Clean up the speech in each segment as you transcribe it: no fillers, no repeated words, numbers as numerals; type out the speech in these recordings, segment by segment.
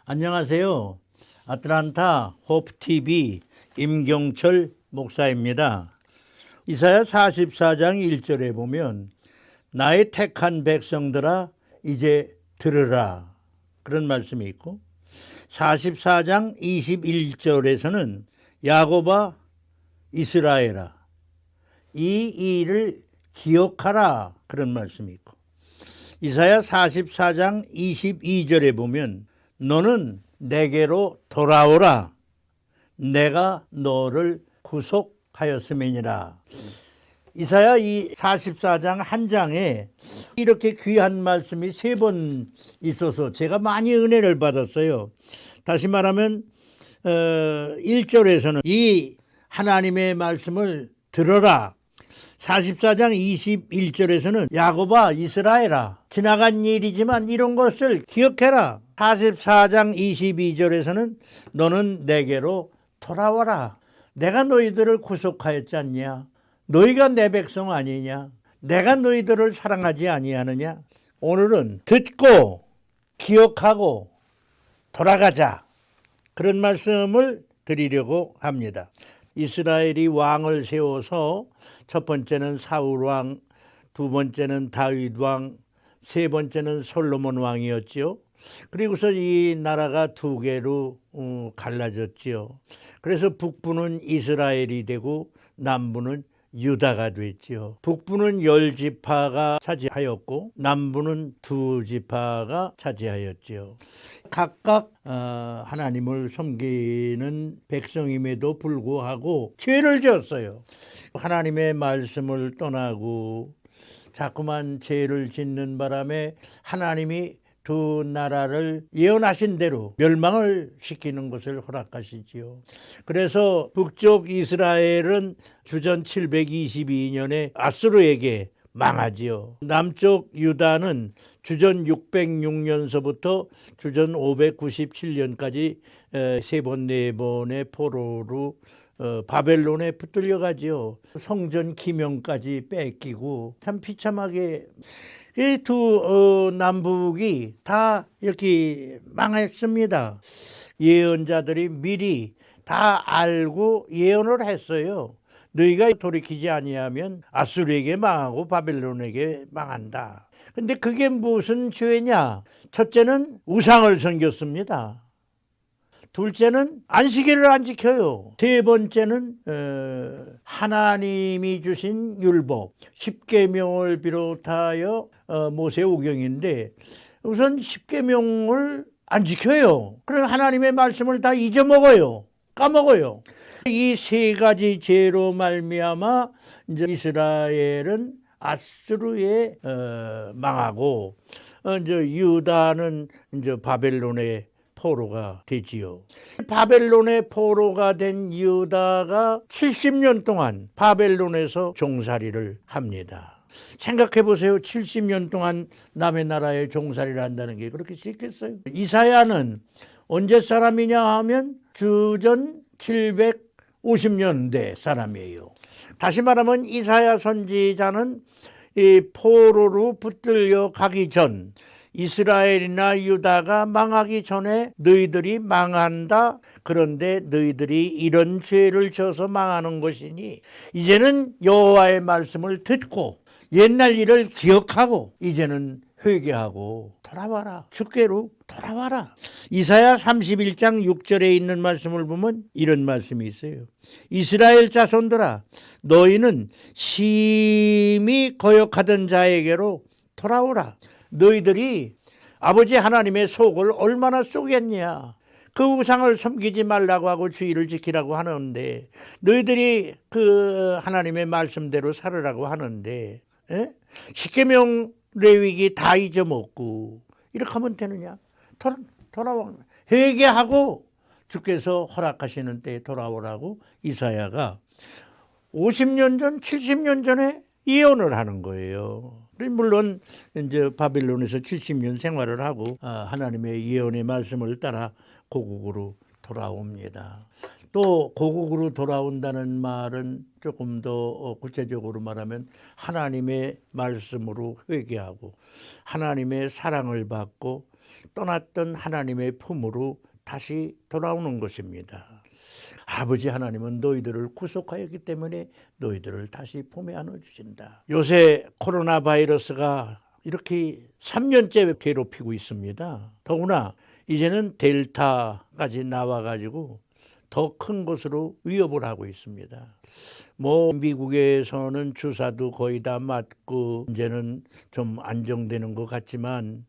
안녕하세요. 아틀란타 호프TV 임경철 목사입니다. 이사야 44장 1절에 보면 나의 택한 백성들아 이제 들으라 그런 말씀이 있고, 44장 21절에서는 야곱아 이스라엘아 이 일을 기억하라 그런 말씀이 있고, 이사야 44장 22절에 보면 너는 내게로 돌아오라 내가 너를 구속하였음이니라. 이사야 이 44장 한 장에 이렇게 귀한 말씀이 3번 있어서 제가 많이 은혜를 받았어요. 다시 말하면 1절에서는 이 하나님의 말씀을 들어라. 44장 21절에서는 야곱아 이스라엘아 지나간 일이지만 이런 것을 기억해라. 44장 22절에서는 너는 내게로 돌아와라. 내가 너희들을 구속하였지 않냐? 너희가 내 백성 아니냐? 내가 너희들을 사랑하지 아니하느냐? 오늘은 듣고 기억하고 돌아가자 그런 말씀을 드리려고 합니다. 이스라엘이 왕을 세워서 첫 번째는 사울 왕, 두 번째는 다윗 왕, 세 번째는 솔로몬 왕이었지요. 그리고서 이 나라가 두 개로 갈라졌지요. 그래서 북부는 이스라엘이 되고 남부는 유다가 됐지요. 북부는 10지파가 차지하였고 남부는 2지파가 차지하였지요. 각각 하나님을 섬기는 백성임에도 불구하고 죄를 지었어요. 하나님의 말씀을 떠나고 자꾸만 죄를 짓는 바람에 하나님이 두 나라를 예언하신 대로 멸망을 시키는 것을 허락하시지요. 그래서 북쪽 이스라엘은 주전 722년에 아수르에게 망하지요. 남쪽 유다는 주전 606년서부터 주전 597년까지 3번 4번의 포로로 바벨론에 붙들려 가지요. 성전 기명까지 뺏기고 참 비참하게 이 두 남북이 다 이렇게 망했습니다. 예언자들이 미리 다 알고 예언을 했어요. 너희가 돌이키지 아니하면 아수르에게 망하고 바벨론에게 망한다. 근데 그게 무슨 죄냐? 첫째는 우상을 섬겼습니다. 둘째는 안식일을 안 지켜요. 세 번째는 하나님이 주신 율법 10계명을 비롯하여 모세오경인데 우선 10계명을 안 지켜요. 그럼 하나님의 말씀을 다 잊어먹어요. 까먹어요. 이 세 가지 죄로 말미암아 이제 이스라엘은 아수르에 망하고 이제 유다는 이제 바벨론에 포로가 되지요. 바벨론의 포로가 된 유다가 70년 동안 바벨론에서 종살이를 합니다. 생각해 보세요. 70년 동안 남의 나라에 종살이를 한다는 게 그렇게 쉽겠어요? 이사야는 언제 사람이냐 하면 주전 750년대 사람이에요. 다시 말하면 이사야 선지자는 이 포로로 붙들려 가기 전 이스라엘이나 유다가 망하기 전에 너희들이 망한다. 그런데 너희들이 이런 죄를 져서 망하는 것이니 이제는 여호와의 말씀을 듣고 옛날 일을 기억하고 이제는 회개하고 돌아와라. 주께로 돌아와라. 이사야 31장 6절에 있는 말씀을 보면 이런 말씀이 있어요. 이스라엘 자손들아 너희는 심히 거역하던 자에게로 돌아오라. 너희들이 아버지 하나님의 속을 얼마나 쏘겠냐. 그 우상을 섬기지 말라고 하고 주의를 지키라고 하는데 너희들이 그 하나님의 말씀대로 살으라고 하는데 10계명 레위기 다 잊어먹고 이렇게 하면 되느냐. 돌아와 회개하고 주께서 허락하시는 때에 돌아오라고 이사야가 50년 전 70년 전에 예언을 하는 거예요. 물론 이제 바빌론에서 70년 생활을 하고 하나님의 예언의 말씀을 따라 고국으로 돌아옵니다. 또 고국으로 돌아온다는 말은 조금 더 구체적으로 말하면 하나님의 말씀으로 회개하고 하나님의 사랑을 받고 떠났던 하나님의 품으로 다시 돌아오는 것입니다. 아버지 하나님은 너희들을 구속하였기 때문에 너희들을 다시 품에 안아주신다. 요새 코로나 바이러스가 이렇게 3년째 괴롭히고 있습니다. 더구나 이제는 델타까지 나와가지고 더 큰 것으로 위협을 하고 있습니다. 미국에서는 주사도 거의 다 맞고 이제는 좀 안정되는 것 같지만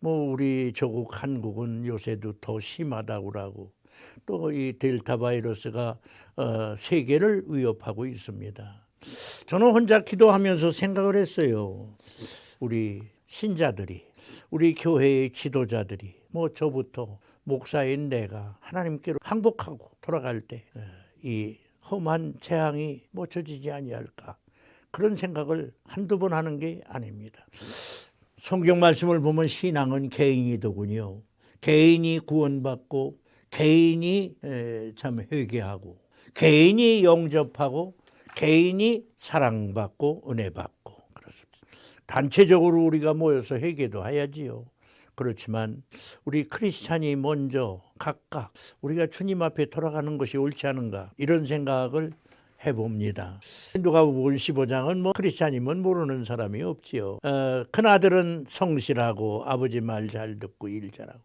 우리 조국 한국은 요새도 더 심하다고 하고 또 이 델타 바이러스가 세계를 위협하고 있습니다. 저는 혼자 기도하면서 생각을 했어요. 우리 신자들이, 우리 교회의 지도자들이, 저부터 목사인 내가 하나님께로 항복하고 돌아갈 때 이 험한 재앙이 멈춰지지 아니할까, 그런 생각을 한두 번 하는 게 아닙니다. 성경 말씀을 보면 신앙은 개인이더군요. 개인이 구원받고 개인이 참 회개하고 개인이 영접하고 개인이 사랑받고 은혜받고 그렇습니다. 단체적으로 우리가 모여서 회개도 해야지요. 그렇지만 우리 크리스찬이 먼저 각각 우리가 주님 앞에 돌아가는 것이 옳지 않은가, 이런 생각을 해봅니다. 누가복음 15장은 크리스찬이면 모르는 사람이 없지요. 큰아들은 성실하고 아버지 말 잘 듣고 일 잘하고,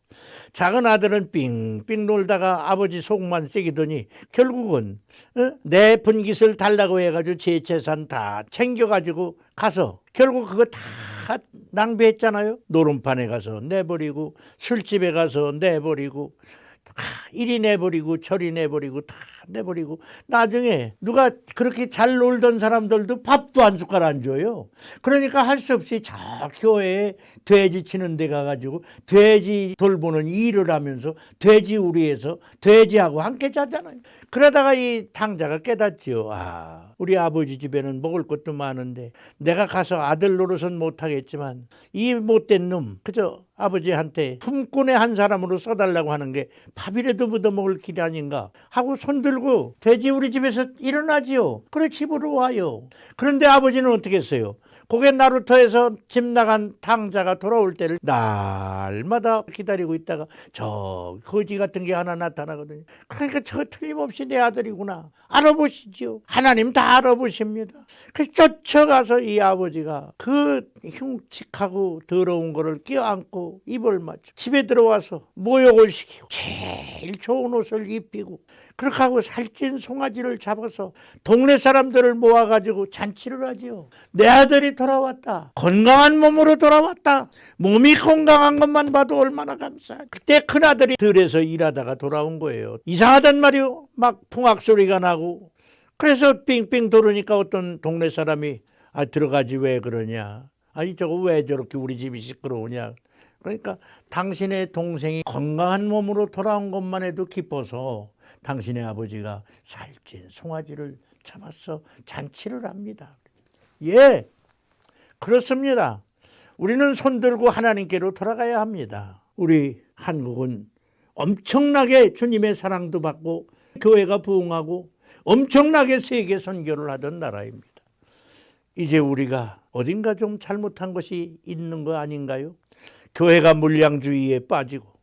작은 아들은 삥삥 놀다가 아버지 속만 새기더니 결국은 내 분깃을 달라고 해가지고 제 재산 다 챙겨가지고 가서 결국 그거 다 낭비했잖아요. 노름판에 가서 내버리고 술집에 가서 내버리고 이리 내버리고 저리 내버리고 다 내버리고, 나중에 누가 그렇게 잘 놀던 사람들도 밥도 한 숟갈 안 줘요. 그러니까 할 수 없이 저 교회에 돼지 치는 데 가가지고 돼지 돌보는 일을 하면서 돼지 우리에서 돼지하고 함께 자잖아요. 그러다가 이 탕자가 깨닫지요. 우리 아버지 집에는 먹을 것도 많은데 내가 가서 아들 노릇은 못하겠지만 이 못된 놈 그저 아버지한테 품꾼의 한 사람으로 써달라고 하는 게 밥이라도 묻어먹을 길이 아닌가 하고 손들고 돼지 우리 집에서 일어나지요. 그래 집으로 와요. 그런데 아버지는 어떻게 했어요? 고개 나루터에서 집 나간 탕자가 돌아올 때를 날마다 기다리고 있다가 저 거지 같은 게 하나 나타나거든요. 그러니까 저 틀림없이 내 아들이구나 알아보시죠. 하나님 다 알아보십니다. 그래서 쫓아가서 이 아버지가 그 흉측하고 더러운 거를 껴안고 입을 맞춰 집에 들어와서 모욕을 시키고 제일 좋은 옷을 입히고 그렇게 하고 살찐 송아지를 잡아서 동네 사람들을 모아가지고 잔치를 하지요. 내 아들이 돌아왔다. 건강한 몸으로 돌아왔다. 몸이 건강한 것만 봐도 얼마나 감사해. 그때 큰아들이 들에서 일하다가 돌아온 거예요. 이상하단 말이요. 막 풍악 소리가 나고. 그래서 삥삥 돌으니까 어떤 동네 사람이 들어가지 왜 그러냐. 저거 왜 저렇게 우리 집이 시끄러우냐. 그러니까 당신의 동생이 건강한 몸으로 돌아온 것만 해도 기뻐서 당신의 아버지가 살찐 송아지를 잡아서 잔치를 합니다. 예, 그렇습니다. 우리는 손들고 하나님께로 돌아가야 합니다. 우리 한국은 엄청나게 주님의 사랑도 받고 교회가 부흥하고 엄청나게 세계 선교를 하던 나라입니다. 이제 우리가 어딘가 좀 잘못한 것이 있는 거 아닌가요? 교회가 물량주의에 빠지고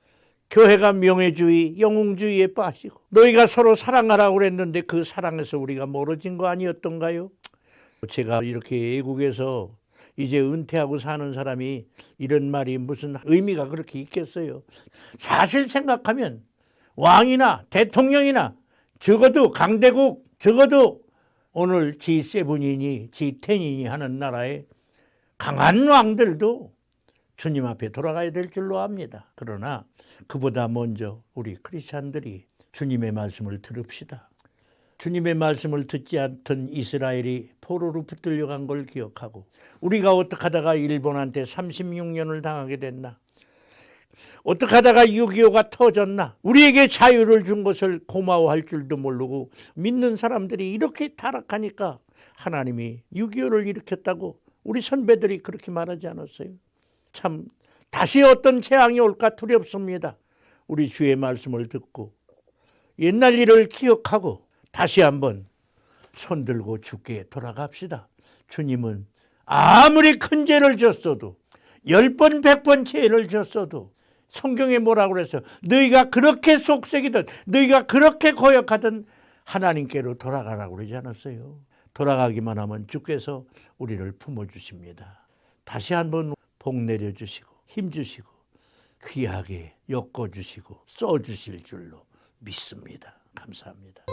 교회가 명예주의, 영웅주의에 빠지고 너희가 서로 사랑하라고 그랬는데 그 사랑에서 우리가 멀어진 거 아니었던가요? 제가 이렇게 외국에서 이제 은퇴하고 사는 사람이 이런 말이 무슨 의미가 그렇게 있겠어요? 사실 생각하면 왕이나 대통령이나 적어도 강대국, 적어도 오늘 G7이니 G10이니 하는 나라의 강한 왕들도 주님 앞에 돌아가야 될 줄로 압니다. 그러나 그보다 먼저 우리 크리스찬들이 주님의 말씀을 들읍시다. 주님의 말씀을 듣지 않던 이스라엘이 포로로 붙들려 간 걸 기억하고 우리가 어떻게 하다가 일본한테 36년을 당하게 됐나? 어떻게 하다가 6.25가 터졌나? 우리에게 자유를 준 것을 고마워할 줄도 모르고 믿는 사람들이 이렇게 타락하니까 하나님이 6.25를 일으켰다고 우리 선배들이 그렇게 말하지 않았어요? 참 다시 어떤 재앙이 올까 두렵습니다. 우리 주의 말씀을 듣고 옛날 일을 기억하고 다시 한번 손들고 주께 돌아갑시다. 주님은 아무리 큰 죄를 졌어도 10번 100번 죄를 졌어도 성경에 뭐라고 그랬어요? 너희가 그렇게 속썩이든 너희가 그렇게 거역하든 하나님께로 돌아가라고 그러지 않았어요? 돌아가기만 하면 주께서 우리를 품어주십니다. 다시 한번 복 내려주시고 힘주시고 귀하게 엮어주시고 써주실 줄로 믿습니다. 감사합니다.